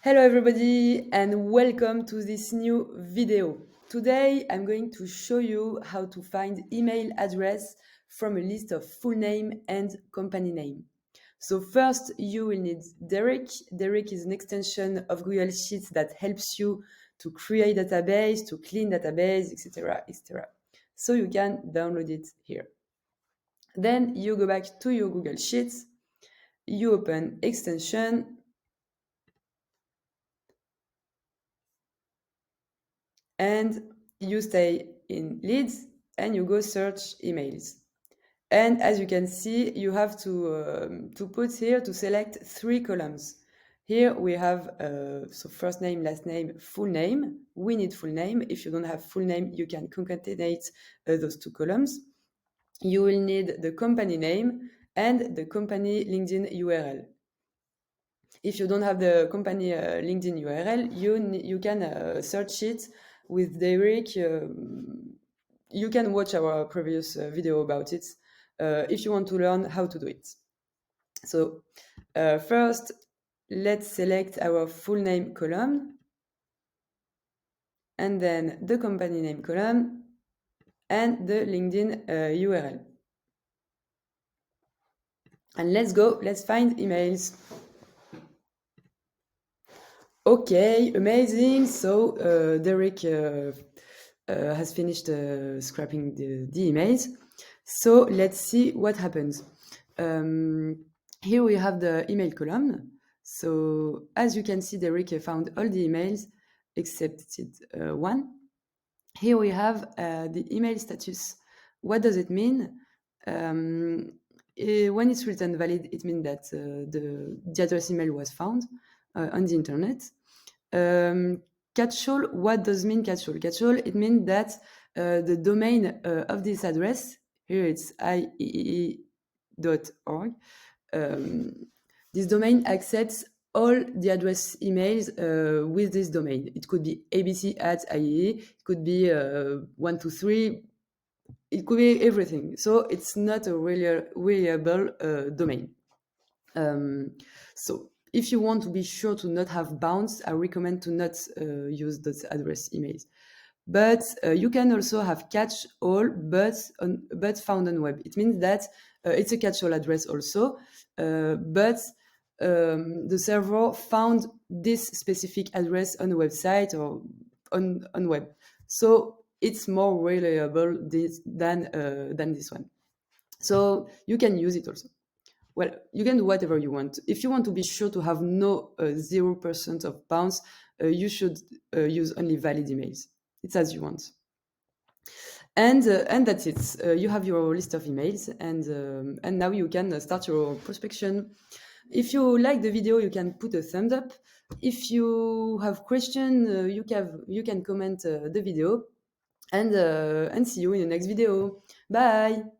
Hello everybody and welcome to this new video. Today I'm going to show you how to find email address from a list of full name and company name. So first you will need Derrick. Derrick is an extension of Google Sheets that helps you to create database, to clean database, etc., etc. So you can download it here. Then you go back to your Google Sheets, you open extension, and you stay in leads and you go search emails. And as you can see, you have to put here to select 3 columns. Here we have so first name, last name, full name. We need full name. If you don't have full name, you can concatenate those 2 columns. You will need the company name and the company LinkedIn URL. If you don't have the company LinkedIn URL, you can search it with Derrick. You can watch our previous video about it if you want to learn how to do it. So first, let's select our full name column and then the company name column and the LinkedIn URL. And let's find emails. Okay, amazing. So Derrick has finished scrapping the emails. So let's see what happens. Here we have the email column. So as you can see, Derrick found all the emails except one. Here we have the email status. What does it mean? When it's written valid, it means that the address email was found on the internet. Catch-all, what does mean catch-all? Catch-all, it means that the domain of this address, here it's ieee.org, this domain accepts all the address emails with this domain. It could be abc@iee, it could be 123, it could be everything. So it's not a reliable domain. So if you want to be sure to not have bounds, I recommend to not use those address emails. But you can also have catch-all, but found on web. It means that it's a catch-all address also, but the server found this specific address on a website or on web. So it's more reliable than this one. So you can use it also. Well, you can do whatever you want. If you want to be sure to have no 0% of bounce, you should use only valid emails. It's as you want. And that's it. You have your list of emails, and now you can start your prospection. If you like the video, you can put a thumbs up. If you have question, you can comment the video, and see you in the next video. Bye.